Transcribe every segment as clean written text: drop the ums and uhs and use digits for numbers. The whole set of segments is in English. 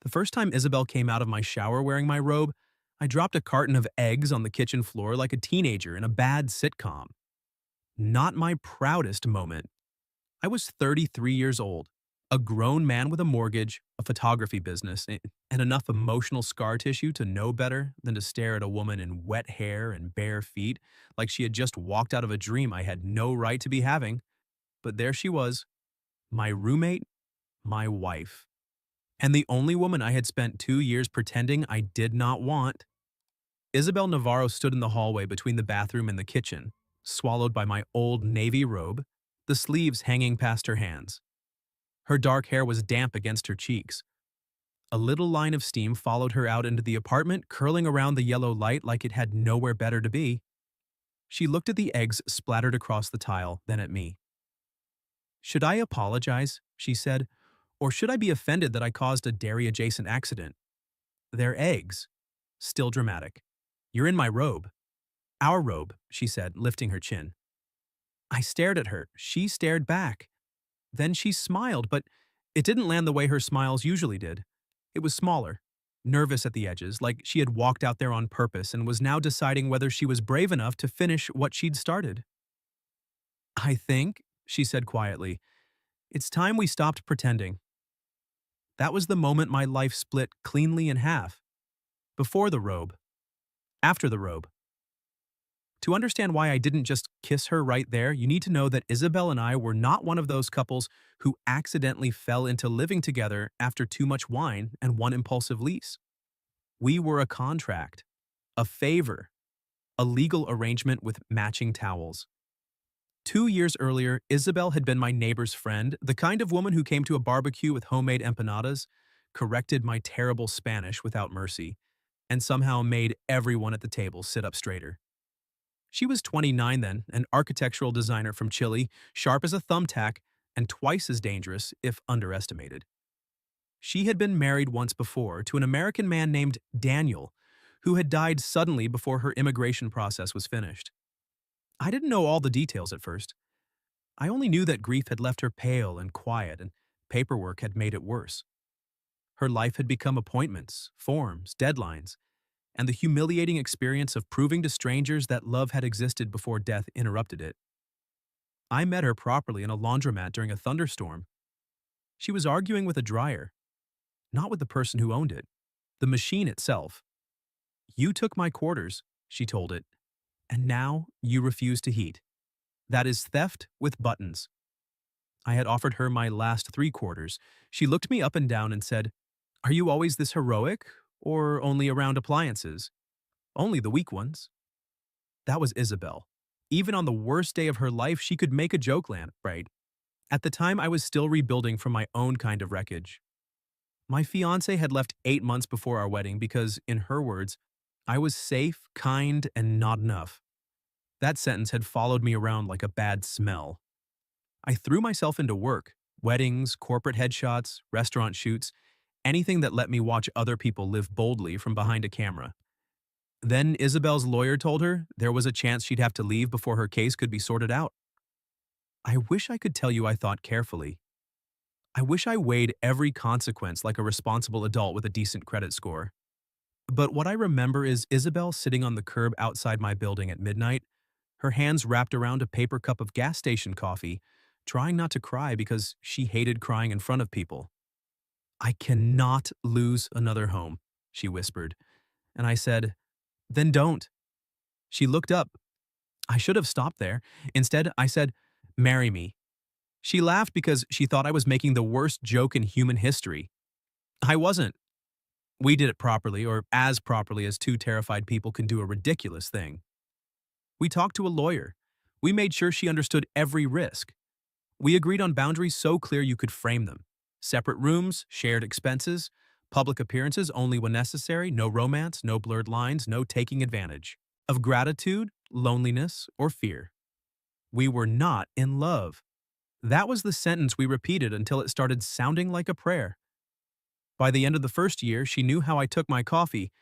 The first time Isabel came out of my shower wearing my robe, I dropped a carton of eggs on the kitchen floor like a teenager in a bad sitcom. Not my proudest moment. I was 33 years old, a grown man with a mortgage, a photography business, and enough emotional scar tissue to know better than to stare at a woman in wet hair and bare feet like she had just walked out of a dream I had no right to be having. But there she was, my roommate, my wife, and the only woman I had spent 2 years pretending I did not want. Isabel Navarro stood in the hallway between the bathroom and the kitchen, swallowed by my old navy robe, the sleeves hanging past her hands. Her dark hair was damp against her cheeks. A little line of steam followed her out into the apartment, curling around the yellow light like it had nowhere better to be. She looked at the eggs splattered across the tile, then at me. "Should I apologize?" she said, "or should I be offended that I caused a dairy-adjacent accident? They're eggs." Still dramatic. "You're in my robe." "Our robe," she said, lifting her chin. I stared at her. She stared back. Then she smiled, but it didn't land the way her smiles usually did. It was smaller, nervous at the edges, like she had walked out there on purpose and was now deciding whether she was brave enough to finish what she'd started. "I think," she said quietly, "it's time we stopped pretending." That was the moment my life split cleanly in half. Before the robe. After the robe. To understand why I didn't just kiss her right there, you need to know that Isabel and I were not one of those couples who accidentally fell into living together after too much wine and one impulsive lease. We were a contract, a favor, a legal arrangement with matching towels. 2 years earlier, Isabel had been my neighbor's friend, the kind of woman who came to a barbecue with homemade empanadas, corrected my terrible Spanish without mercy, and somehow made everyone at the table sit up straighter. She was 29 then, an architectural designer from Chile, sharp as a thumbtack, and twice as dangerous if underestimated. She had been married once before to an American man named Daniel, who had died suddenly before her immigration process was finished. I didn't know all the details at first. I only knew that grief had left her pale and quiet, and paperwork had made it worse. Her life had become appointments, forms, deadlines, and the humiliating experience of proving to strangers that love had existed before death interrupted it. I met her properly in a laundromat during a thunderstorm. She was arguing with a dryer, not with the person who owned it, the machine itself. "You took my quarters," she told it, "and now you refuse to heat. That is theft with buttons." I had offered her my last 3 quarters. She looked me up and down and said, "Are you always this heroic, or only around appliances?" "Only the weak ones." That was Isabel. Even on the worst day of her life, she could make a joke land, right? At the time, I was still rebuilding from my own kind of wreckage. My fiance had left 8 months before our wedding because, in her words, I was safe, kind, and not enough. That sentence had followed me around like a bad smell. I threw myself into work, weddings, corporate headshots, restaurant shoots, anything that let me watch other people live boldly from behind a camera. Then Isabel's lawyer told her there was a chance she'd have to leave before her case could be sorted out. I wish I could tell you I thought carefully. I wish I weighed every consequence like a responsible adult with a decent credit score. But what I remember is Isabel sitting on the curb outside my building at midnight, her hands wrapped around a paper cup of gas station coffee, trying not to cry because she hated crying in front of people. "I cannot lose another home," she whispered. And I said, "Then don't." She looked up. I should have stopped there. Instead, I said, "Marry me." She laughed because she thought I was making the worst joke in human history. I wasn't. We did it properly, or as properly as two terrified people can do a ridiculous thing. We talked to a lawyer. We made sure she understood every risk. We agreed on boundaries so clear you could frame them. Separate rooms, shared expenses, public appearances only when necessary, no romance, no blurred lines, no taking advantage of gratitude, loneliness, or fear. We were not in love. That was the sentence we repeated until it started sounding like a prayer. By the end of the first year, she knew how I took my coffee,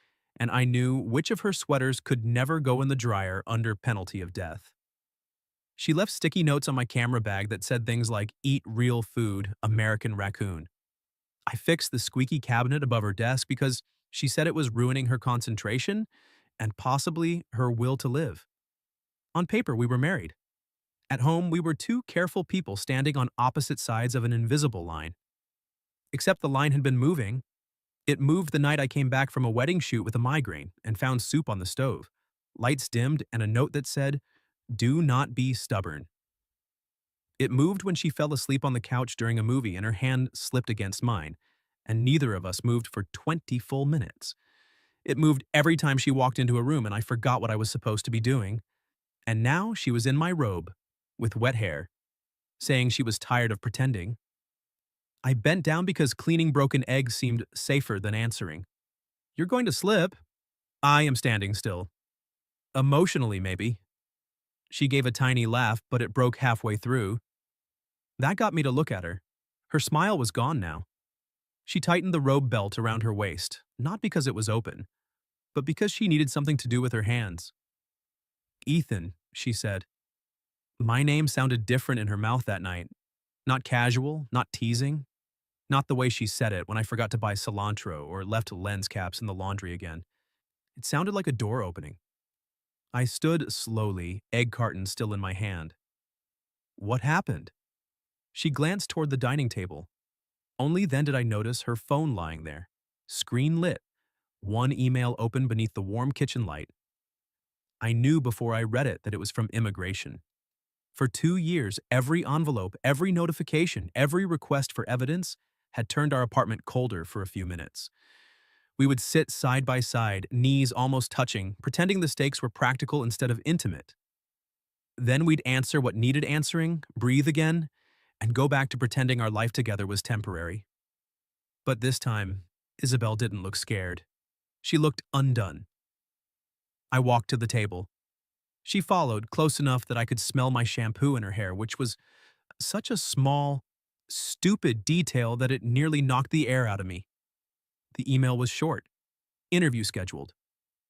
and I knew which of her sweaters could never go in the dryer under penalty of death. She left sticky notes on my camera bag that said things like "Eat real food, American raccoon." I fixed the squeaky cabinet above her desk because she said it was ruining her concentration and possibly her will to live. On paper, we were married. At home, we were two careful people standing on opposite sides of an invisible line. Except the line had been moving. It moved the night I came back from a wedding shoot with a migraine and found soup on the stove, lights dimmed, and a note that said, "Do not be stubborn." It moved when she fell asleep on the couch during a movie and her hand slipped against mine, and neither of us moved for 20 full minutes. It moved every time she walked into a room and I forgot what I was supposed to be doing. And now she was in my robe, with wet hair, saying she was tired of pretending. I bent down because cleaning broken eggs seemed safer than answering. "You're going to slip." I am standing still. "Emotionally, maybe." She gave a tiny laugh, but it broke halfway through. That got me to look at her. Her smile was gone now. She tightened the robe belt around her waist, not because it was open, but because she needed something to do with her hands. "Ethan," she said. My name sounded different in her mouth that night. Not casual, not teasing, not the way she said it when I forgot to buy cilantro or left lens caps in the laundry again. It sounded like a door opening. I stood slowly, egg carton still in my hand. "What happened?" She glanced toward the dining table. Only then did I notice her phone lying there, screen lit, one email open beneath the warm kitchen light. I knew before I read it that it was from immigration. For 2 years, every envelope, every notification, every request for evidence had turned our apartment colder for a few minutes. We would sit side by side, knees almost touching, pretending the stakes were practical instead of intimate. Then we'd answer what needed answering, breathe again, and go back to pretending our life together was temporary. But this time, Isabel didn't look scared. She looked undone. I walked to the table. She followed, close enough that I could smell my shampoo in her hair, which was such a small, stupid detail that it nearly knocked the air out of me. The email was short. "Interview scheduled.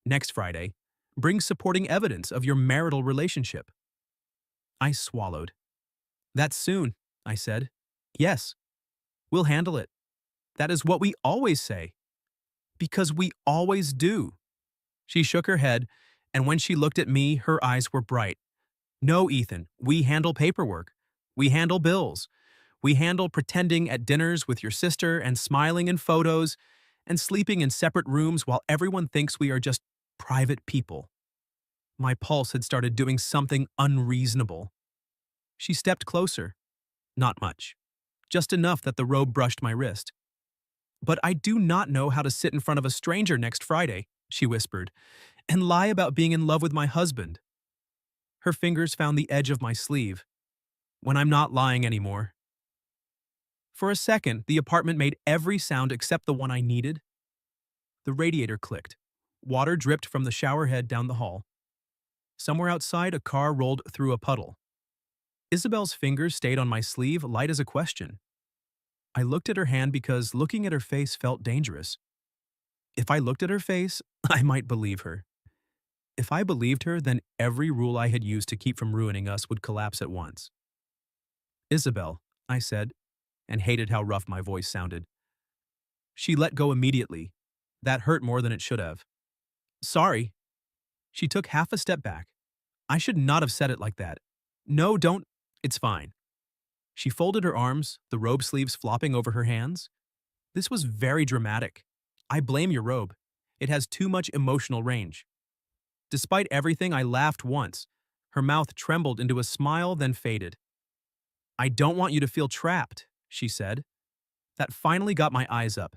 Next Friday. Bring supporting evidence of your marital relationship." I swallowed. "That's soon," I said. "Yes, we'll handle it. That is what we always say. Because we always do." She shook her head, and when she looked at me, her eyes were bright. "No, Ethan, we handle paperwork. We handle bills. We handle pretending at dinners with your sister and smiling in photos and sleeping in separate rooms while everyone thinks we are just private people." My pulse had started doing something unreasonable. She stepped closer. Not much. Just enough that the robe brushed my wrist. "But I do not know how to sit in front of a stranger next Friday," she whispered, "and lie about being in love with my husband." Her fingers found the edge of my sleeve. "When I'm not lying anymore." For a second, the apartment made every sound except the one I needed. The radiator clicked. Water dripped from the shower head down the hall. Somewhere outside, a car rolled through a puddle. Isabel's fingers stayed on my sleeve, light as a question. I looked at her hand because looking at her face felt dangerous. If I looked at her face, I might believe her. If I believed her, then every rule I had used to keep from ruining us would collapse at once. "Isabel," I said, and hated how rough my voice sounded. She let go immediately. That hurt more than it should have. "Sorry." She took half a step back. "I should not have said it like that. No, don't. It's fine." She folded her arms, the robe sleeves flopping over her hands. "This was very dramatic. I blame your robe. It has too much emotional range." Despite everything, I laughed once. Her mouth trembled into a smile, then faded. "I don't want you to feel trapped," she said. That finally got my eyes up.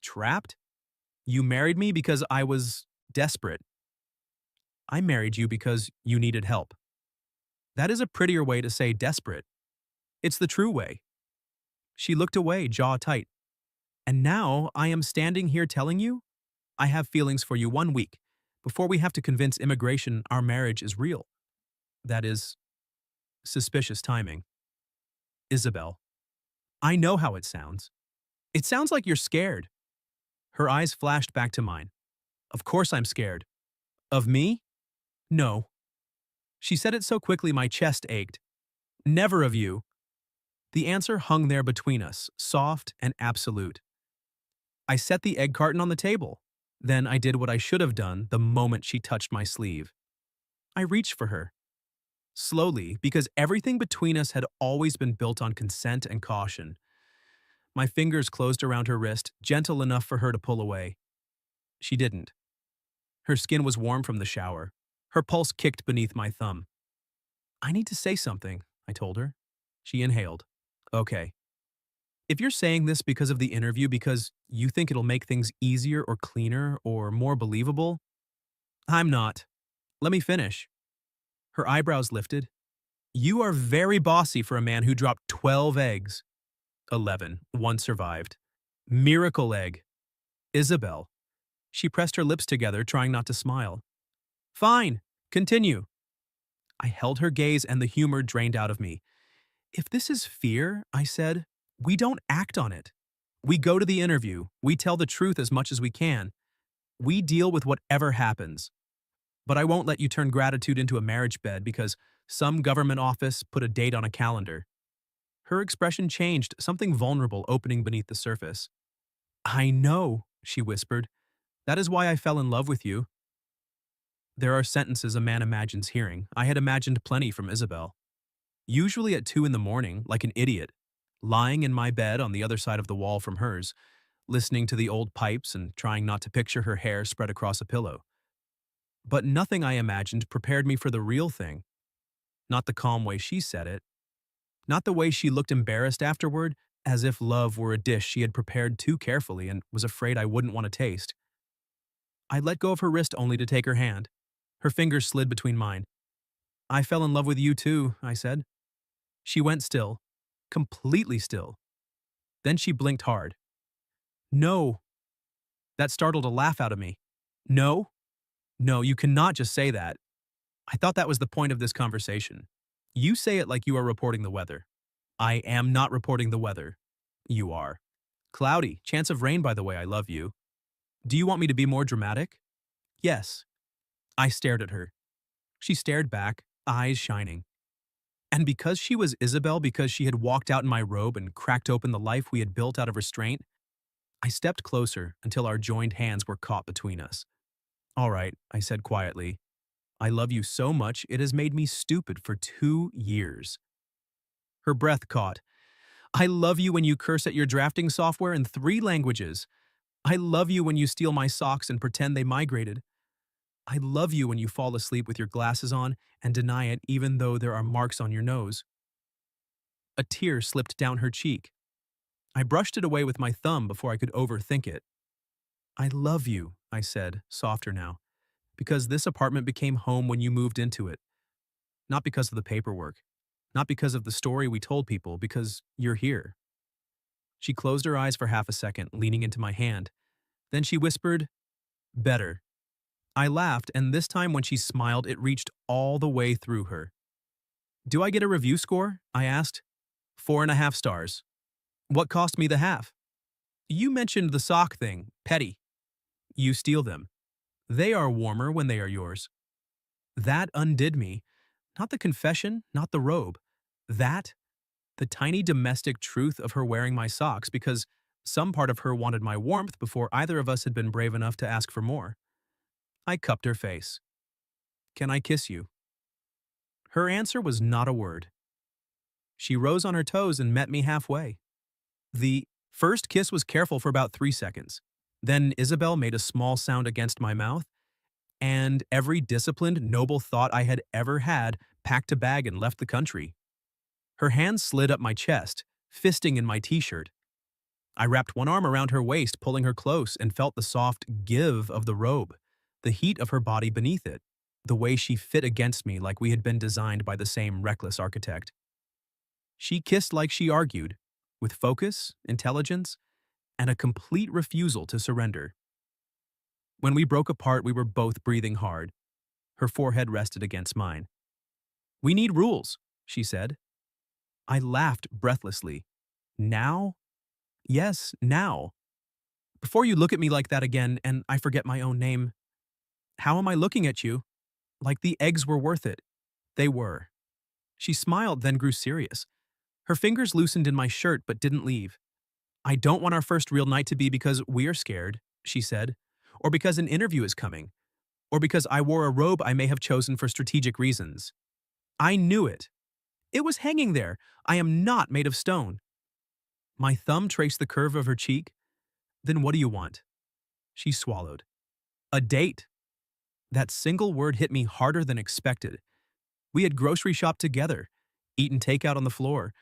"Trapped? You married me because I was desperate." "I married you because you needed help." That is a prettier way to say desperate. It's the true way. She looked away, jaw tight. "And now I am standing here telling you I have feelings for you 1 week before we have to convince immigration our marriage is real. That is suspicious timing." "Isabel, I know how it sounds. It sounds like you're scared." Her eyes flashed back to mine. "Of course I'm scared." "Of me?" "No." She said it so quickly my chest ached. "Never of you." The answer hung there between us, soft and absolute. I set the egg carton on the table. Then I did what I should have done the moment she touched my sleeve. I reached for her. Slowly, because everything between us had always been built on consent and caution. My fingers closed around her wrist, gentle enough for her to pull away. She didn't. Her skin was warm from the shower. Her pulse kicked beneath my thumb. I need to say something, I told her. She inhaled. Okay. If you're saying this because of the interview, because you think it'll make things easier or cleaner or more believable, I'm not. Let me finish. Her eyebrows lifted. You are very bossy for a man who dropped 12 eggs. 11. One survived. Miracle egg. Isabel. She pressed her lips together, trying not to smile. Fine. Continue. I held her gaze and the humor drained out of me. If this is fear, I said, we don't act on it. We go to the interview. We tell the truth as much as we can. We deal with whatever happens. But I won't let you turn gratitude into a marriage bed because some government office put a date on a calendar. Her expression changed, something vulnerable opening beneath the surface. I know, she whispered. That is why I fell in love with you. There are sentences a man imagines hearing. I had imagined plenty from Isabel. Usually at 2 in the morning, like an idiot, lying in my bed on the other side of the wall from hers, listening to the old pipes and trying not to picture her hair spread across a pillow. But nothing I imagined prepared me for the real thing. Not the calm way she said it. Not the way she looked embarrassed afterward, as if love were a dish she had prepared too carefully and was afraid I wouldn't want to taste. I let go of her wrist only to take her hand. Her fingers slid between mine. I fell in love with you too, I said. She went still. Completely still. Then she blinked hard. No. That startled a laugh out of me. No? No, you cannot just say that. I thought that was the point of this conversation. You say it like you are reporting the weather. I am not reporting the weather. You are. Cloudy, chance of rain by the way, I love you. Do you want me to be more dramatic? Yes. I stared at her. She stared back, eyes shining. And because she was Isabel, because she had walked out in my robe and cracked open the life we had built out of restraint, I stepped closer until our joined hands were caught between us. All right, I said quietly. I love you so much it has made me stupid for 2 years. Her breath caught. I love you when you curse at your drafting software in 3 languages. I love you when you steal my socks and pretend they migrated. I love you when you fall asleep with your glasses on and deny it even though there are marks on your nose. A tear slipped down her cheek. I brushed it away with my thumb before I could overthink it. I love you, I said, softer now, because this apartment became home when you moved into it. Not because of the paperwork. Not because of the story we told people, because you're here. She closed her eyes for half a second, leaning into my hand. Then she whispered, better. I laughed, and this time when she smiled, it reached all the way through her. Do I get a review score? I asked. 4.5 stars. What cost me the half? You mentioned the sock thing, petty. You steal them. They are warmer when they are yours. That undid me. Not the confession, not the robe. That, the tiny domestic truth of her wearing my socks because some part of her wanted my warmth before either of us had been brave enough to ask for more. I cupped her face. Can I kiss you? Her answer was not a word. She rose on her toes and met me halfway. The first kiss was careful for about 3 seconds. Then Isabel made a small sound against my mouth, and every disciplined, noble thought I had ever had packed a bag and left the country. Her hand slid up my chest, fisting in my t-shirt. I wrapped one arm around her waist, pulling her close, and felt the soft give of the robe, the heat of her body beneath it, the way she fit against me like we had been designed by the same reckless architect. She kissed like she argued, with focus, intelligence, and a complete refusal to surrender. When we broke apart, we were both breathing hard. Her forehead rested against mine. We need rules, she said. I laughed breathlessly. Now? Yes, now. Before you look at me like that again and I forget my own name, how am I looking at you? Like the eggs were worth it. They were. She smiled, then grew serious. Her fingers loosened in my shirt but didn't leave. I don't want our first real night to be because we're scared, she said, or because an interview is coming, or because I wore a robe I may have chosen for strategic reasons. I knew it. It was hanging there. I am not made of stone. My thumb traced the curve of her cheek. Then what do you want? She swallowed. A date. That single word hit me harder than expected. We had grocery shopped together, eaten takeout on the floor,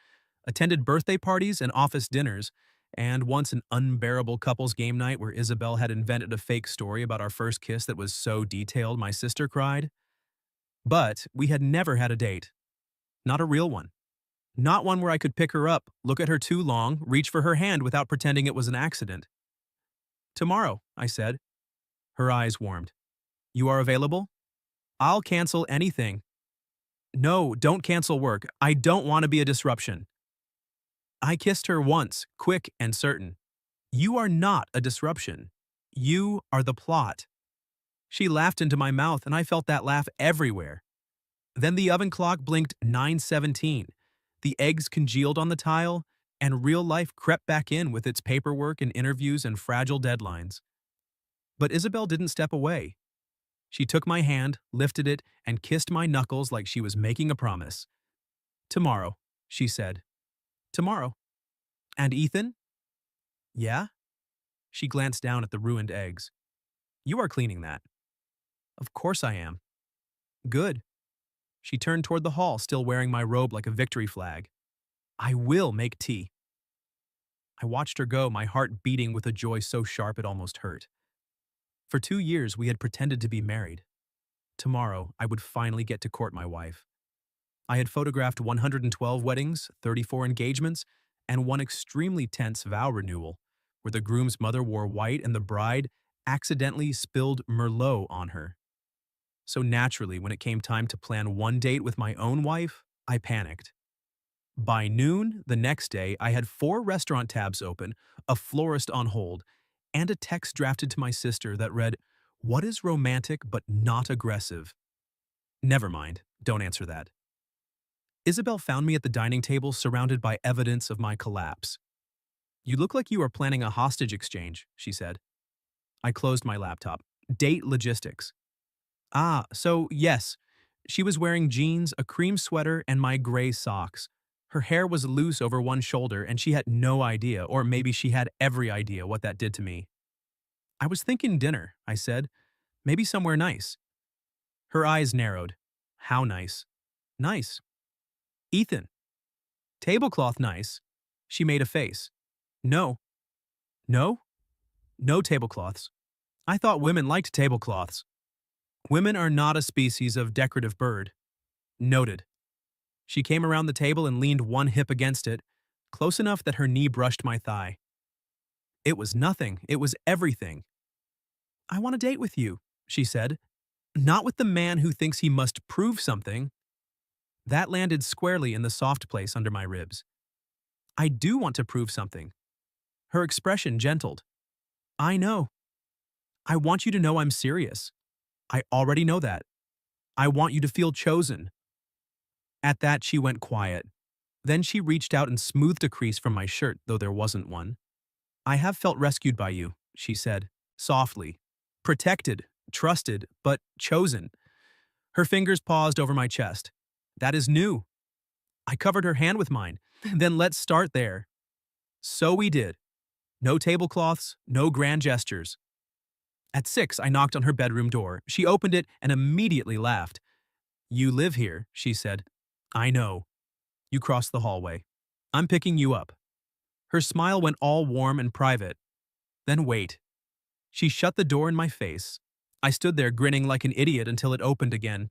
attended birthday parties and office dinners, and once an unbearable couples game night where Isabel had invented a fake story about our first kiss that was so detailed my sister cried. But we had never had a date. Not a real one. Not one where I could pick her up, look at her too long, reach for her hand without pretending it was an accident. Tomorrow, I said. Her eyes warmed. You are available? I'll cancel anything. No, don't cancel work. I don't want to be a disruption. I kissed her once, quick and certain. You are not a disruption. You are the plot. She laughed into my mouth, and I felt that laugh everywhere. Then the oven clock blinked 9:17. The eggs congealed on the tile, and real life crept back in with its paperwork and interviews and fragile deadlines. But Isabel didn't step away. She took my hand, lifted it, and kissed my knuckles like she was making a promise. Tomorrow, she said. Tomorrow. And Ethan? Yeah? She glanced down at the ruined eggs. You are cleaning that. Of course I am. Good. She turned toward the hall, still wearing my robe like a victory flag. I will make tea. I watched her go, my heart beating with a joy so sharp it almost hurt. For 2 years, we had pretended to be married. Tomorrow, I would finally get to court my wife. I had photographed 112 weddings, 34 engagements, and one extremely tense vow renewal, where the groom's mother wore white and the bride accidentally spilled Merlot on her. So naturally, when it came time to plan one date with my own wife, I panicked. By noon the next day, I had 4 restaurant tabs open, a florist on hold, and a text drafted to my sister that read, "What is romantic but not aggressive?" Never mind, don't answer that. Isabel found me at the dining table surrounded by evidence of my collapse. You look like you are planning a hostage exchange, she said. I closed my laptop. Date logistics. Ah, so yes. She was wearing jeans, a cream sweater, and my gray socks. Her hair was loose over one shoulder, and she had no idea, or maybe she had every idea, what that did to me. I was thinking dinner, I said. Maybe somewhere nice. Her eyes narrowed. How nice? Nice. Ethan. Tablecloth nice. She made a face. No. No? No tablecloths. I thought women liked tablecloths. Women are not a species of decorative bird. Noted. She came around the table and leaned one hip against it, close enough that her knee brushed my thigh. It was nothing. It was everything. I want a date with you, she said. Not with the man who thinks he must prove something. That landed squarely in the soft place under my ribs. I do want to prove something. Her expression gentled. I know. I want you to know I'm serious. I already know that. I want you to feel chosen. At that, she went quiet. Then she reached out and smoothed a crease from my shirt, though there wasn't one. I have felt rescued by you, she said, softly. Protected, trusted, but chosen. Her fingers paused over my chest. That is new. I covered her hand with mine. Then let's start there. So we did. No tablecloths, no grand gestures. At 6, I knocked on her bedroom door. She opened it and immediately laughed. You live here, she said. I know. You crossed the hallway. I'm picking you up. Her smile went all warm and private. Then wait. She shut the door in my face. I stood there grinning like an idiot until it opened again.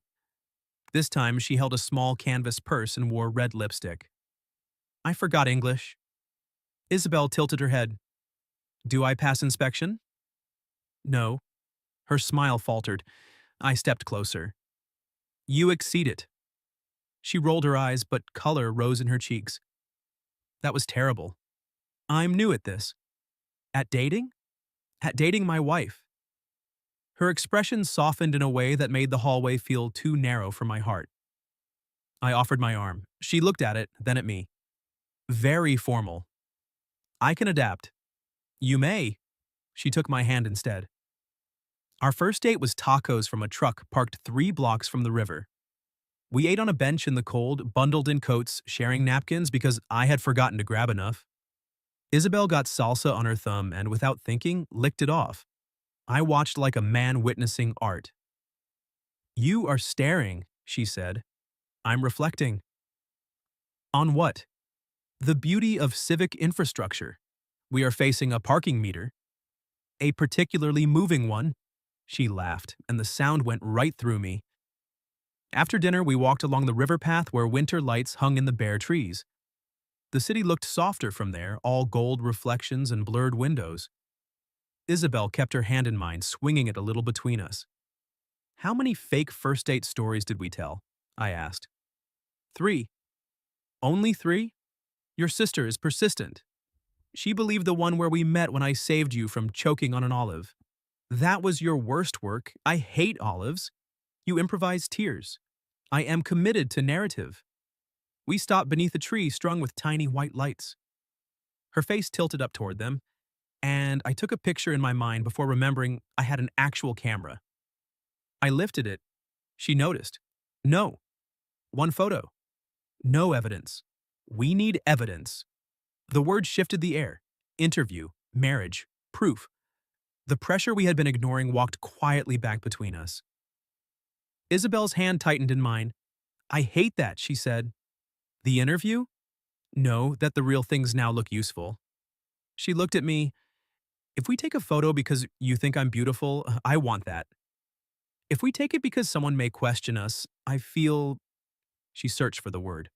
This time she held a small canvas purse and wore red lipstick. I forgot English. Isabel tilted her head. Do I pass inspection? No. Her smile faltered. I stepped closer. You exceed it. She rolled her eyes, but color rose in her cheeks. That was terrible. I'm new at this. At dating? At dating my wife. Her expression softened in a way that made the hallway feel too narrow for my heart. I offered my arm. She looked at it, then at me. Very formal. I can adapt. You may. She took my hand instead. Our first date was tacos from a truck parked 3 blocks from the river. We ate on a bench in the cold, bundled in coats, sharing napkins because I had forgotten to grab enough. Isabel got salsa on her thumb and, without thinking, licked it off. I watched like a man witnessing art. You are staring, she said. I'm reflecting. On what? The beauty of civic infrastructure. We are facing a parking meter. A particularly moving one. She laughed, and the sound went right through me. After dinner, we walked along the river path where winter lights hung in the bare trees. The city looked softer from there, all gold reflections and blurred windows. Isabel kept her hand in mine, swinging it a little between us. How many fake first date stories did we tell? I asked. 3. Only 3? Your sister is persistent. She believed the one where we met when I saved you from choking on an olive. That was your worst work. I hate olives. You improvised tears. I am committed to narrative. We stopped beneath a tree strung with tiny white lights. Her face tilted up toward them, and I took a picture in my mind before remembering I had an actual camera. I lifted it. She noticed. No. One photo. No evidence. We need evidence. The words shifted the air. Interview, marriage, proof. The pressure we had been ignoring walked quietly back between us. Isabel's hand tightened in mine. I hate that, she said. The interview? No, that the real things now look useful. She looked at me. If we take a photo because you think I'm beautiful, I want that. If we take it because someone may question us, I feel… She searched for the word.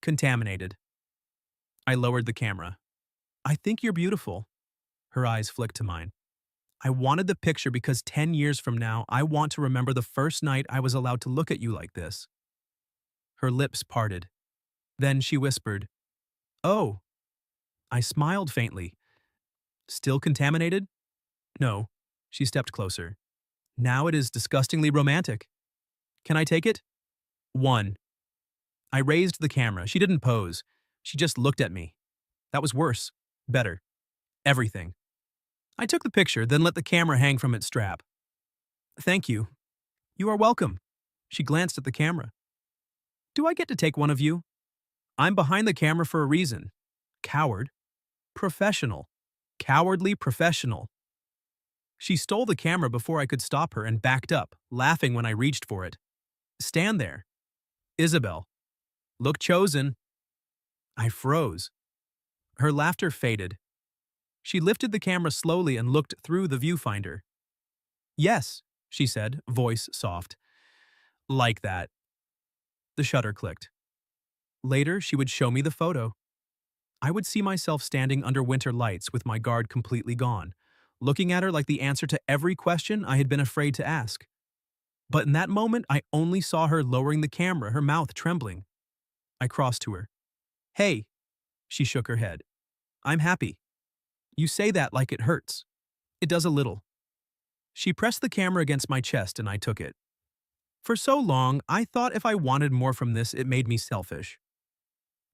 Contaminated. I lowered the camera. I think you're beautiful. Her eyes flicked to mine. I wanted the picture because 10 years from now, I want to remember the first night I was allowed to look at you like this. Her lips parted. Then she whispered, Oh. I smiled faintly. Still contaminated? No. She stepped closer. Now it is disgustingly romantic. Can I take it? 1. I raised the camera. She didn't pose. She just looked at me. That was worse. Better. Everything. I took the picture, then let the camera hang from its strap. Thank you. You are welcome. She glanced at the camera. Do I get to take one of you? I'm behind the camera for a reason. Coward. Professional. Cowardly professional. She stole the camera before I could stop her and backed up, laughing when I reached for it. Stand there. Isabel. Look chosen. I froze. Her laughter faded. She lifted the camera slowly and looked through the viewfinder. Yes, she said, voice soft. Like that. The shutter clicked. Later, she would show me the photo. I would see myself standing under winter lights with my guard completely gone, looking at her like the answer to every question I had been afraid to ask. But in that moment, I only saw her lowering the camera, her mouth trembling. I crossed to her. Hey, she shook her head. I'm happy. You say that like it hurts. It does a little. She pressed the camera against my chest and I took it. For so long, I thought if I wanted more from this, it made me selfish.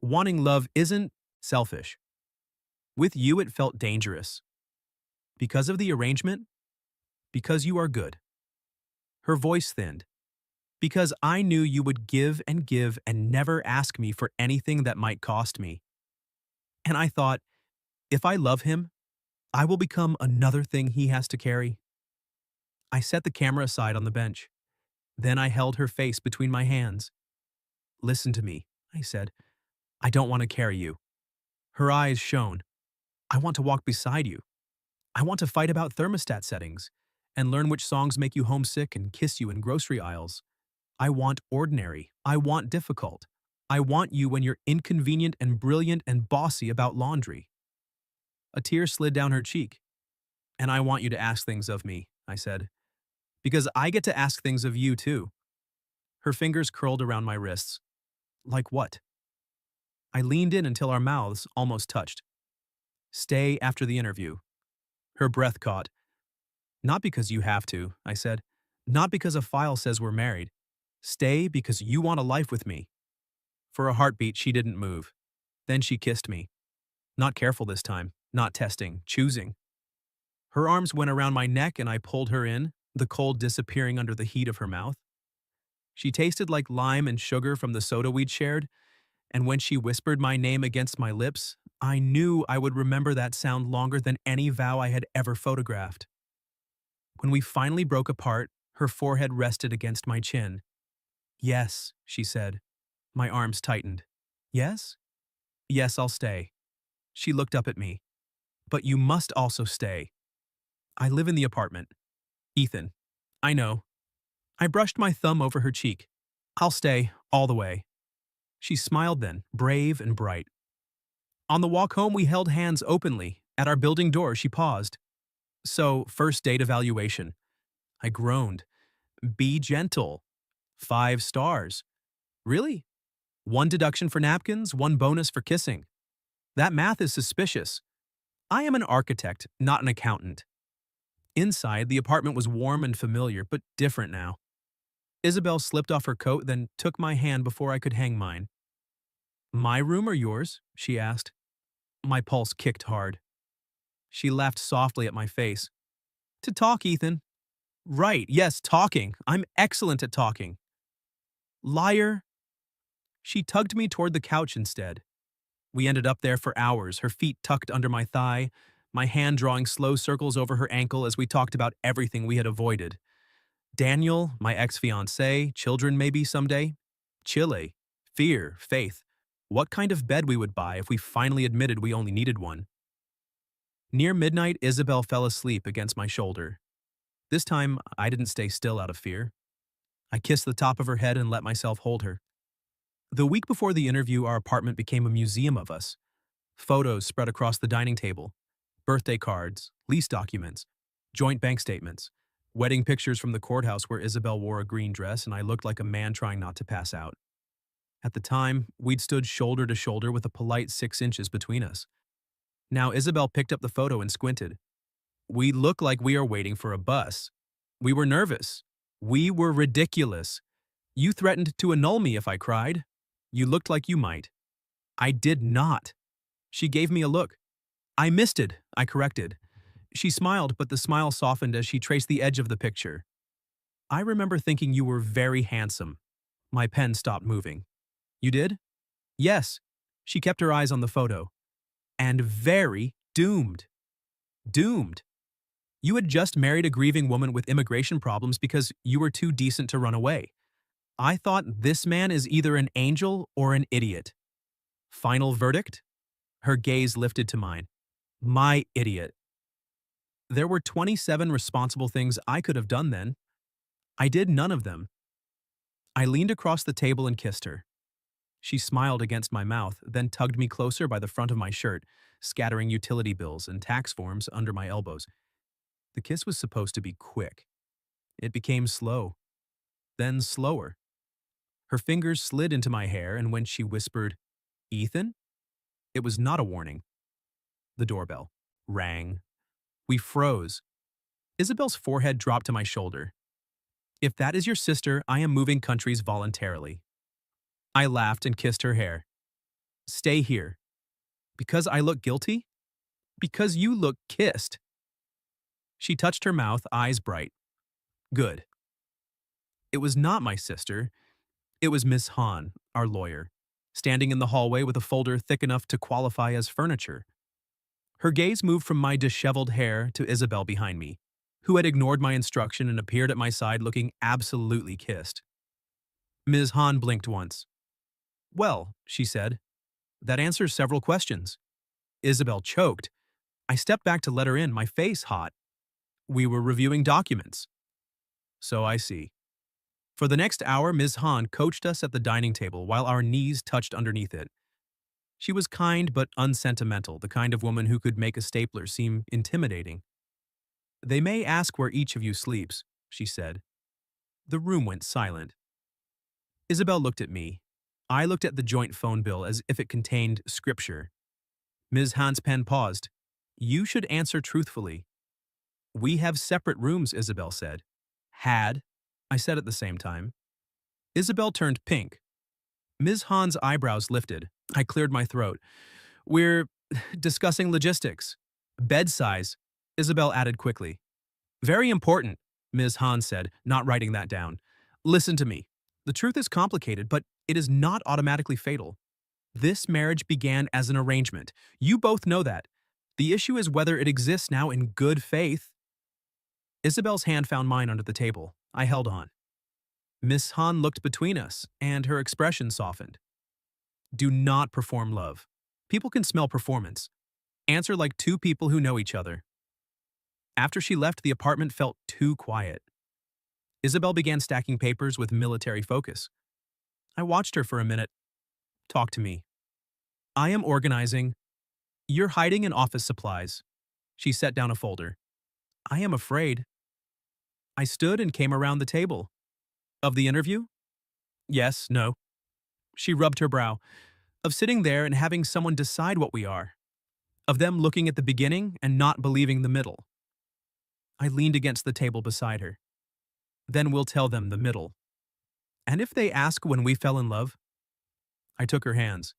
Wanting love isn't selfish. With you, it felt dangerous. Because of the arrangement? Because you are good. Her voice thinned. Because I knew you would give and never ask me for anything that might cost me. And I thought, if I love him, I will become another thing he has to carry. I set the camera aside on the bench. Then I held her face between my hands. Listen to me, I said. I don't want to carry you. Her eyes shone. I want to walk beside you. I want to fight about thermostat settings and learn which songs make you homesick and kiss you in grocery aisles. I want ordinary. I want difficult. I want you when you're inconvenient and brilliant and bossy about laundry. A tear slid down her cheek. And I want you to ask things of me, I said. Because I get to ask things of you too. Her fingers curled around my wrists. Like what? I leaned in until our mouths almost touched. Stay after the interview. Her breath caught. Not because you have to, I said. Not because a file says we're married. Stay because you want a life with me. For a heartbeat, she didn't move. Then she kissed me. Not careful this time, not testing, choosing. Her arms went around my neck and I pulled her in, the cold disappearing under the heat of her mouth. She tasted like lime and sugar from the soda we'd shared, and when she whispered my name against my lips, I knew I would remember that sound longer than any vow I had ever photographed. When we finally broke apart, her forehead rested against my chin. Yes, she said. My arms tightened. Yes? Yes, I'll stay. She looked up at me. But you must also stay. I live in the apartment. Ethan. I know. I brushed my thumb over her cheek. I'll stay, all the way. She smiled then, brave and bright. On the walk home, we held hands openly. At our building door, she paused. So, first date evaluation. I groaned. Be gentle. 5 stars. Really? 1 deduction for napkins, 1 bonus for kissing. That math is suspicious. I am an architect, not an accountant. Inside, the apartment was warm and familiar, but different now. Isabel slipped off her coat, then took my hand before I could hang mine. My room or yours? She asked. My pulse kicked hard. She laughed softly at my face. To talk, Ethan. Right, yes, talking. I'm excellent at talking. Liar. She tugged me toward the couch instead. We ended up there for hours, her feet tucked under my thigh, my hand drawing slow circles over her ankle as we talked about everything we had avoided. Daniel, my ex-fiancé, children maybe someday. Chile, fear, faith. What kind of bed we would buy if we finally admitted we only needed one. Near midnight, Isabel fell asleep against my shoulder. This time, I didn't stay still out of fear. I kissed the top of her head and let myself hold her. The week before the interview, our apartment became a museum of us. Photos spread across the dining table. Birthday cards, lease documents, joint bank statements, wedding pictures from the courthouse where Isabel wore a green dress and I looked like a man trying not to pass out. At the time, we'd stood shoulder to shoulder with a polite 6 inches between us. Now Isabel picked up the photo and squinted. We look like we are waiting for a bus. We were nervous. We were ridiculous. You threatened to annul me if I cried. You looked like you might. I did not. She gave me a look. I missed it, I corrected. She smiled, but the smile softened as she traced the edge of the picture. I remember thinking you were very handsome. My pen stopped moving. You did? Yes. She kept her eyes on the photo. And very doomed. Doomed. You had just married a grieving woman with immigration problems because you were too decent to run away. I thought this man is either an angel or an idiot. Final verdict? Her gaze lifted to mine. My idiot. There were 27 responsible things I could have done then. I did none of them. I leaned across the table and kissed her. She smiled against my mouth, then tugged me closer by the front of my shirt, scattering utility bills and tax forms under my elbows. The kiss was supposed to be quick. It became slow, then slower. Her fingers slid into my hair, and when she whispered, "Ethan?" it was not a warning. The doorbell rang. We froze. Isabel's forehead dropped to my shoulder. If that is your sister, I am moving countries voluntarily. I laughed and kissed her hair. Stay here. Because I look guilty? Because you look kissed. She touched her mouth, eyes bright. Good. It was not my sister. It was Miss Han, our lawyer, standing in the hallway with a folder thick enough to qualify as furniture. Her gaze moved from my disheveled hair to Isabel behind me, who had ignored my instruction and appeared at my side looking absolutely kissed. Ms. Han blinked once. Well, she said, that answers several questions. Isabel choked. I stepped back to let her in, my face hot. We were reviewing documents. So I see. For the next hour, Ms. Han coached us at the dining table while our knees touched underneath it. She was kind but unsentimental, the kind of woman who could make a stapler seem intimidating. They may ask where each of you sleeps, she said. The room went silent. Isabel looked at me. I looked at the joint phone bill as if it contained scripture. Ms. Han's pen paused. You should answer truthfully. We have separate rooms, Isabel said. Had, I said at the same time. Isabel turned pink. Ms. Han's eyebrows lifted. I cleared my throat. We're discussing logistics. Bed size, Isabel added quickly. Very important, Ms. Hahn said, not writing that down. Listen to me. The truth is complicated, but it is not automatically fatal. This marriage began as an arrangement. You both know that. The issue is whether it exists now in good faith. Isabel's hand found mine under the table. I held on. Miss Hahn looked between us, and her expression softened. Do not perform love. People can smell performance. Answer like two people who know each other. After she left, the apartment felt too quiet. Isabel began stacking papers with military focus. I watched her for a minute. Talk to me. I am organizing. You're hiding in office supplies. She set down a folder. I am afraid. I stood and came around the table. Of the interview? Yes, no. She rubbed her brow. Of sitting there and having someone decide what we are. Of them looking at the beginning and not believing the middle. I leaned against the table beside her. Then we'll tell them the middle. And if they ask when we fell in love? I took her hands.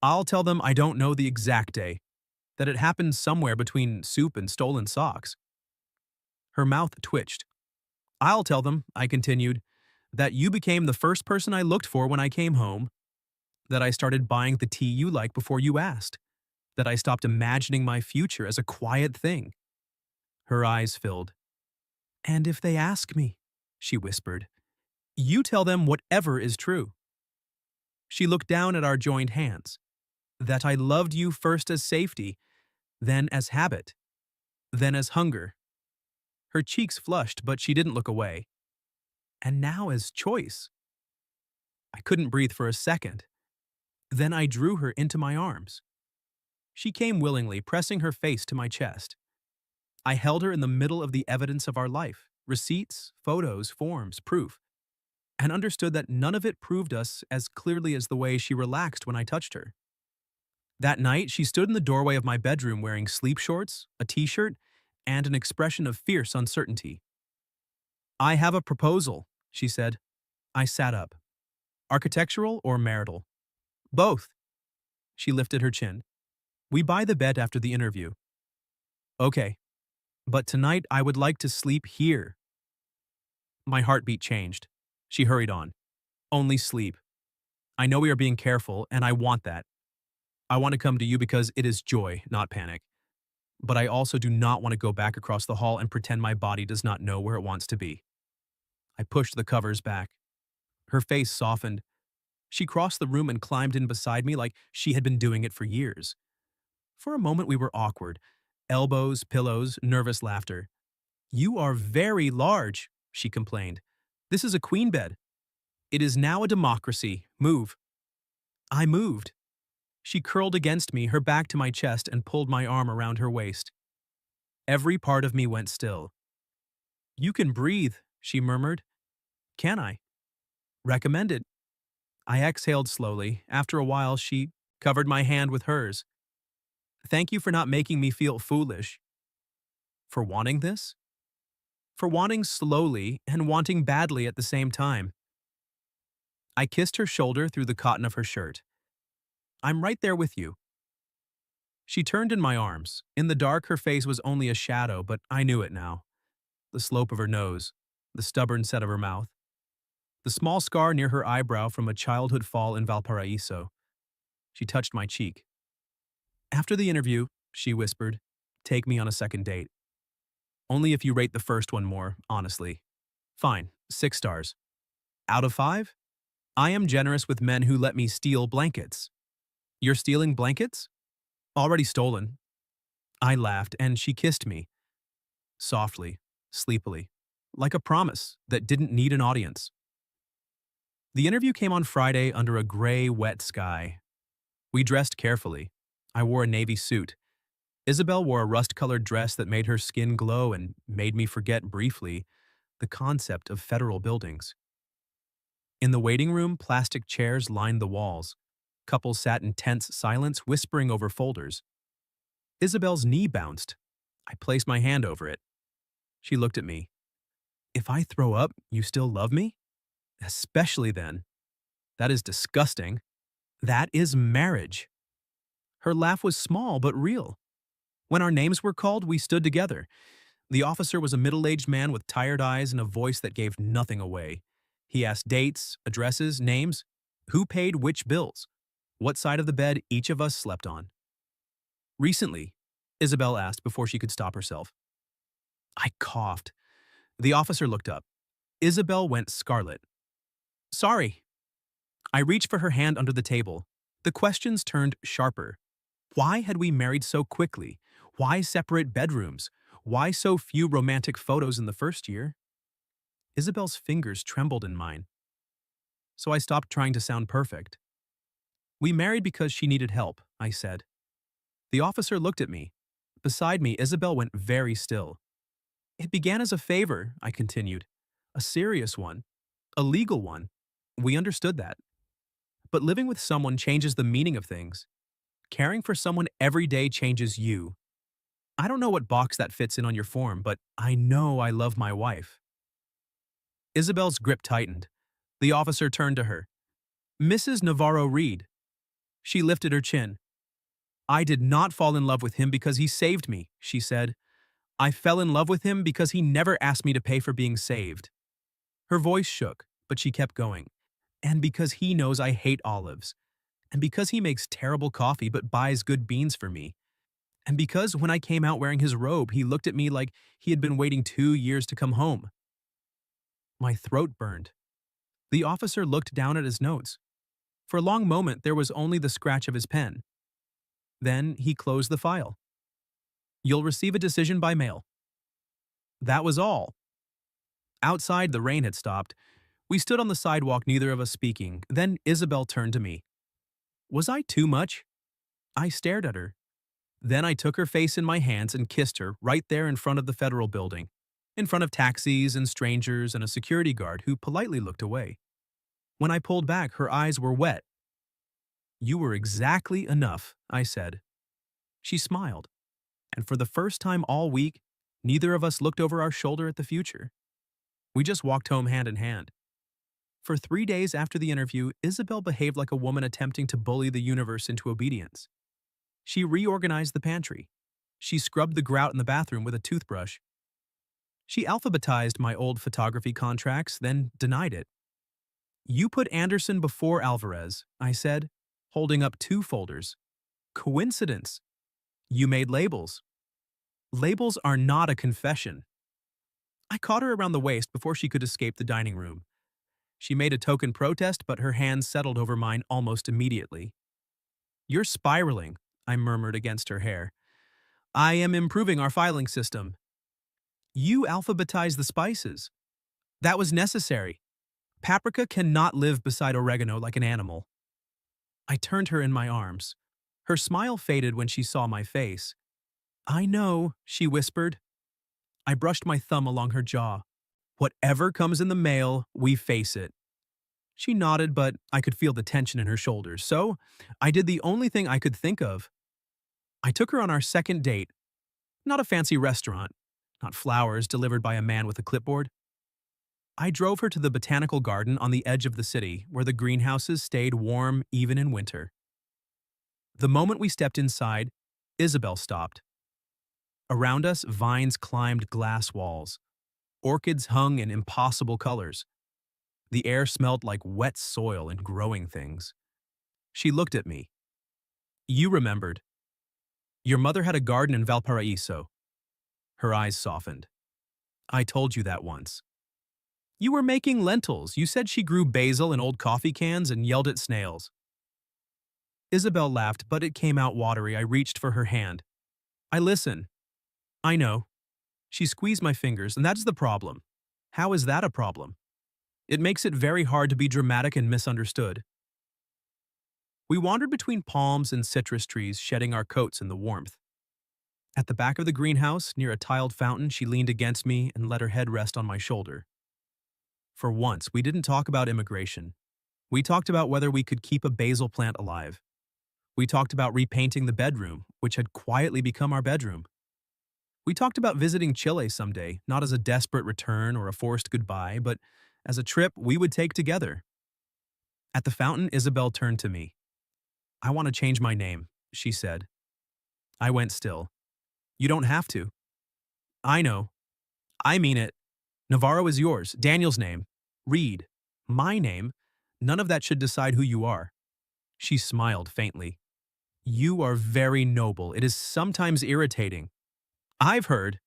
I'll tell them I don't know the exact day, that it happened somewhere between soup and stolen socks. Her mouth twitched. I'll tell them, I continued, that you became the first person I looked for when I came home, that I started buying the tea you like before you asked, that I stopped imagining my future as a quiet thing. Her eyes filled. And if they ask me, she whispered, you tell them whatever is true. She looked down at our joined hands, that I loved you first as safety, then as habit, then as hunger. Her cheeks flushed, but she didn't look away. And now as choice. I couldn't breathe for a second. Then I drew her into my arms. She came willingly, pressing her face to my chest. I held her in the middle of the evidence of our life, receipts, photos, forms, proof, and understood that none of it proved us as clearly as the way she relaxed when I touched her. That night, she stood in the doorway of my bedroom wearing sleep shorts, a t-shirt, and an expression of fierce uncertainty. I have a proposal, she said. I sat up. Architectural or marital? Both. She lifted her chin. We buy the bed after the interview. Okay. But tonight I would like to sleep here. My heartbeat changed. She hurried on. Only sleep. I know we are being careful, and I want that. I want to come to you because it is joy, not panic. But I also do not want to go back across the hall and pretend my body does not know where it wants to be. I pushed the covers back. Her face softened. She crossed the room and climbed in beside me like she had been doing it for years. For a moment we were awkward. Elbows, pillows, nervous laughter. You are very large, she complained. This is a queen bed. It is now a democracy. Move. I moved. She curled against me, her back to my chest, and pulled my arm around her waist. Every part of me went still. You can breathe, she murmured. Can I? Recommended. I exhaled slowly. After a while, she covered my hand with hers. Thank you for not making me feel foolish. For wanting this? For wanting slowly and wanting badly at the same time. I kissed her shoulder through the cotton of her shirt. I'm right there with you. She turned in my arms. In the dark, her face was only a shadow, but I knew it now. The slope of her nose, the stubborn set of her mouth, the small scar near her eyebrow from a childhood fall in Valparaiso. She touched my cheek. After the interview, she whispered, take me on a second date. Only if you rate the first one more, honestly. Fine, 6 stars. Out of 5? I am generous with men who let me steal blankets. You're stealing blankets? Already stolen. I laughed, and she kissed me. Softly, sleepily, like a promise that didn't need an audience. The interview came on Friday under a gray, wet sky. We dressed carefully. I wore a navy suit. Isabel wore a rust-colored dress that made her skin glow and made me forget briefly the concept of federal buildings. In the waiting room, plastic chairs lined the walls. Couples sat in tense silence, whispering over folders. Isabel's knee bounced. I placed my hand over it. She looked at me. If I throw up, you still love me? Especially then. That is disgusting. That is marriage. Her laugh was small but real. When our names were called, we stood together. The officer was a middle-aged man with tired eyes and a voice that gave nothing away. He asked dates, addresses, names, who paid which bills, what side of the bed each of us slept on. Recently, Isabel asked before she could stop herself. I coughed. The officer looked up. Isabel went scarlet. Sorry. I reached for her hand under the table. The questions turned sharper. Why had we married so quickly? Why separate bedrooms? Why so few romantic photos in the first year? Isabel's fingers trembled in mine, so I stopped trying to sound perfect. We married because she needed help, I said. The officer looked at me. Beside me, Isabel went very still. It began as a favor, I continued. A serious one. A legal one. We understood that. But living with someone changes the meaning of things. Caring for someone every day changes you. I don't know what box that fits in on your form, but I know I love my wife. Isabel's grip tightened. The officer turned to her. Mrs. Navarro-Reed. She lifted her chin. I did not fall in love with him because he saved me, she said. I fell in love with him because he never asked me to pay for being saved. Her voice shook, but she kept going. And because he knows I hate olives. And because he makes terrible coffee but buys good beans for me. And because when I came out wearing his robe, he looked at me like he had been waiting 2 years to come home. My throat burned. The officer looked down at his notes. For a long moment, there was only the scratch of his pen. Then he closed the file. You'll receive a decision by mail. That was all. Outside, the rain had stopped. We stood on the sidewalk, neither of us speaking. Then Isabel turned to me. Was I too much? I stared at her. Then I took her face in my hands and kissed her right there in front of the federal building, in front of taxis and strangers and a security guard who politely looked away. When I pulled back, her eyes were wet. You were exactly enough, I said. She smiled, and for the first time all week, neither of us looked over our shoulder at the future. We just walked home hand in hand. For 3 days after the interview, Isabel behaved like a woman attempting to bully the universe into obedience. She reorganized the pantry. She scrubbed the grout in the bathroom with a toothbrush. She alphabetized my old photography contracts, then denied it. You put Anderson before Alvarez, I said, holding up 2 folders. Coincidence. You made labels. Labels are not a confession. I caught her around the waist before she could escape the dining room. She made a token protest, but her hands settled over mine almost immediately. You're spiraling, I murmured against her hair. I am improving our filing system. You alphabetized the spices. That was necessary. Paprika cannot live beside oregano like an animal. I turned her in my arms. Her smile faded when she saw my face. I know, she whispered. I brushed my thumb along her jaw. Whatever comes in the mail, we face it. She nodded, but I could feel the tension in her shoulders, so I did the only thing I could think of. I took her on our second date. Not a fancy restaurant, not flowers delivered by a man with a clipboard. I drove her to the botanical garden on the edge of the city, where the greenhouses stayed warm even in winter. The moment we stepped inside, Isabel stopped. Around us, vines climbed glass walls. Orchids hung in impossible colors. The air smelled like wet soil and growing things. She looked at me. You remembered. Your mother had a garden in Valparaiso. Her eyes softened. I told you that once. You were making lentils. You said she grew basil in old coffee cans and yelled at snails. Isabel laughed, but it came out watery. I reached for her hand. I listen. I know. She squeezed my fingers, and that's the problem. How is that a problem? It makes it very hard to be dramatic and misunderstood. We wandered between palms and citrus trees, shedding our coats in the warmth. At the back of the greenhouse, near a tiled fountain, she leaned against me and let her head rest on my shoulder. For once, we didn't talk about immigration. We talked about whether we could keep a basil plant alive. We talked about repainting the bedroom, which had quietly become our bedroom. We talked about visiting Chile someday, not as a desperate return or a forced goodbye, but as a trip we would take together. At the fountain, Isabel turned to me. I want to change my name, she said. I went still. You don't have to. I know. I mean it. Navarro is yours, Daniel's name. Reed. My name. None of that should decide who you are. She smiled faintly. You are very noble. It is sometimes irritating. I've heard.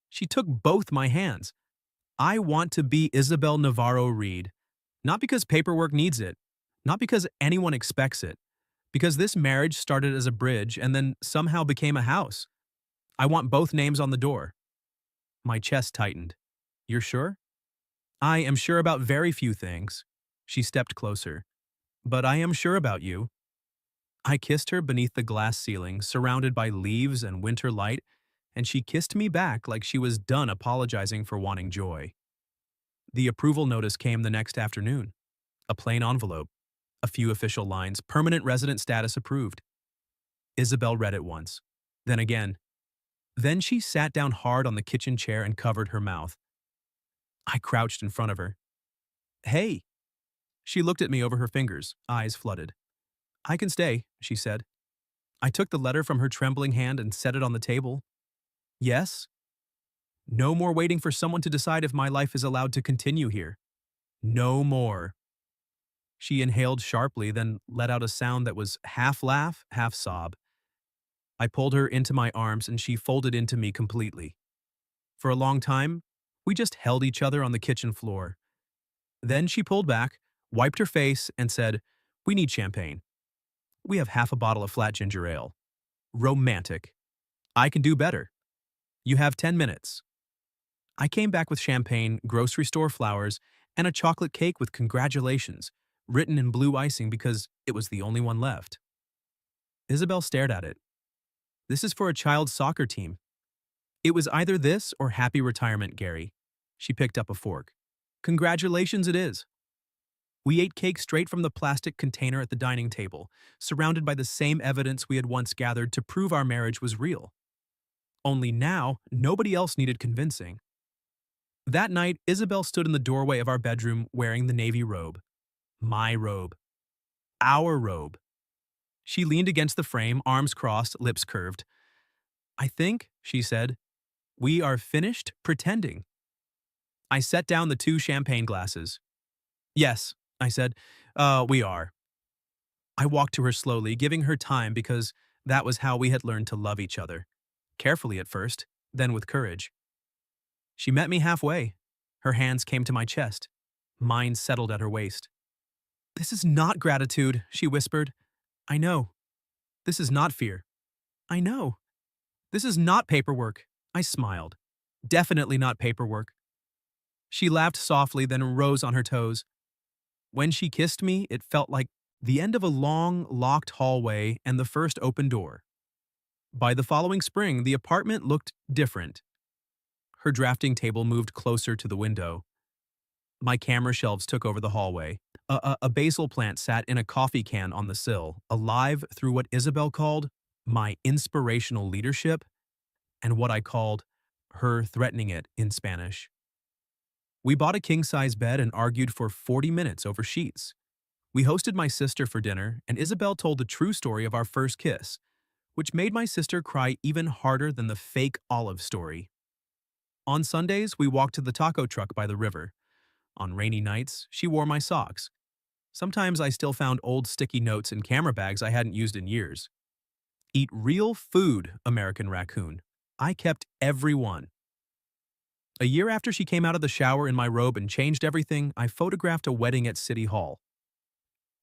She took both my hands. I want to be Isabel Navarro Reed. Not because paperwork needs it. Not because anyone expects it. Because this marriage started as a bridge and then somehow became a house. I want both names on the door. My chest tightened. You're sure? I am sure about very few things. She stepped closer. But I am sure about you. I kissed her beneath the glass ceiling, surrounded by leaves and winter light, and she kissed me back like she was done apologizing for wanting joy. The approval notice came the next afternoon. A plain envelope, a few official lines, permanent resident status approved. Isabel read it once, then again. Then she sat down hard on the kitchen chair and covered her mouth. I crouched in front of her. Hey! She looked at me over her fingers, eyes flooded. I can stay, she said. I took the letter from her trembling hand and set it on the table. Yes? No more waiting for someone to decide if my life is allowed to continue here. No more. She inhaled sharply, then let out a sound that was half laugh, half sob. I pulled her into my arms and she folded into me completely. For a long time, we just held each other on the kitchen floor. Then she pulled back, wiped her face, and said, We need champagne. We have half a bottle of flat ginger ale. Romantic. I can do better. You have 10 minutes. I came back with champagne, grocery store flowers, and a chocolate cake with congratulations, written in blue icing because it was the only one left. Isabel stared at it. This is for a child's soccer team. It was either this or happy retirement, Gary. She picked up a fork. Congratulations it is. We ate cake straight from the plastic container at the dining table, surrounded by the same evidence we had once gathered to prove our marriage was real. Only now, nobody else needed convincing. That night, Isabel stood in the doorway of our bedroom wearing the navy robe. My robe. Our robe. She leaned against the frame, arms crossed, lips curved. I think, she said, we are finished pretending. I set down the 2 champagne glasses. Yes, I said, we are. I walked to her slowly, giving her time because that was how we had learned to love each other. Carefully at first, then with courage. She met me halfway. Her hands came to my chest. Mine settled at her waist. This is not gratitude, she whispered. I know. This is not fear. I know. This is not paperwork. I smiled. Definitely not paperwork. She laughed softly, then rose on her toes. When she kissed me, it felt like the end of a long, locked hallway and the first open door. By the following spring, the apartment looked different. Her drafting table moved closer to the window. My camera shelves took over the hallway. A basil plant sat in a coffee can on the sill, alive through what Isabel called my inspirational leadership and what I called her threatening it in Spanish. We bought a king-size bed and argued for 40 minutes over sheets. We hosted my sister for dinner, and Isabel told the true story of our first kiss, which made my sister cry even harder than the fake Olive story. On Sundays, we walked to the taco truck by the river. On rainy nights, she wore my socks. Sometimes I still found old sticky notes in camera bags I hadn't used in years. Eat real food, American raccoon. I kept every one. A year after she came out of the shower in my robe and changed everything, I photographed a wedding at City Hall.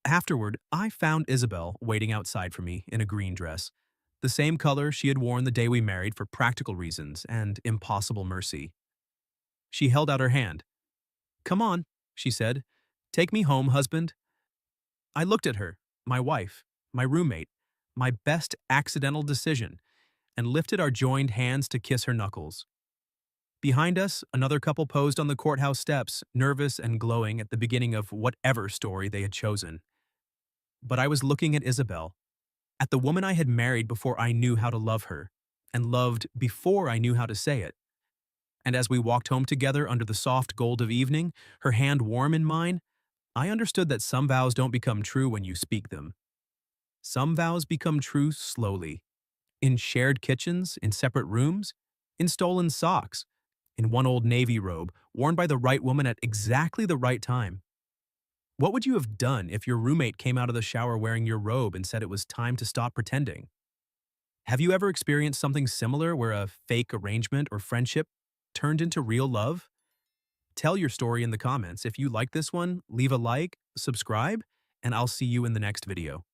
Afterward, I found Isabel waiting outside for me in a green dress, the same color she had worn the day we married for practical reasons and impossible mercy. She held out her hand. Come on, she said. Take me home, husband. I looked at her, my wife, my roommate, my best accidental decision, and lifted our joined hands to kiss her knuckles. Behind us, another couple posed on the courthouse steps, nervous and glowing at the beginning of whatever story they had chosen. But I was looking at Isabel, at the woman I had married before I knew how to love her, and loved before I knew how to say it. And as we walked home together under the soft gold of evening, her hand warm in mine, I understood that some vows don't become true when you speak them. Some vows become true slowly. In shared kitchens, in separate rooms, in stolen socks, in one old navy robe worn by the right woman at exactly the right time. What would you have done if your roommate came out of the shower wearing your robe and said it was time to stop pretending? Have you ever experienced something similar where a fake arrangement or friendship turned into real love? Tell your story in the comments. If you like this one, leave a like, subscribe, and I'll see you in the next video.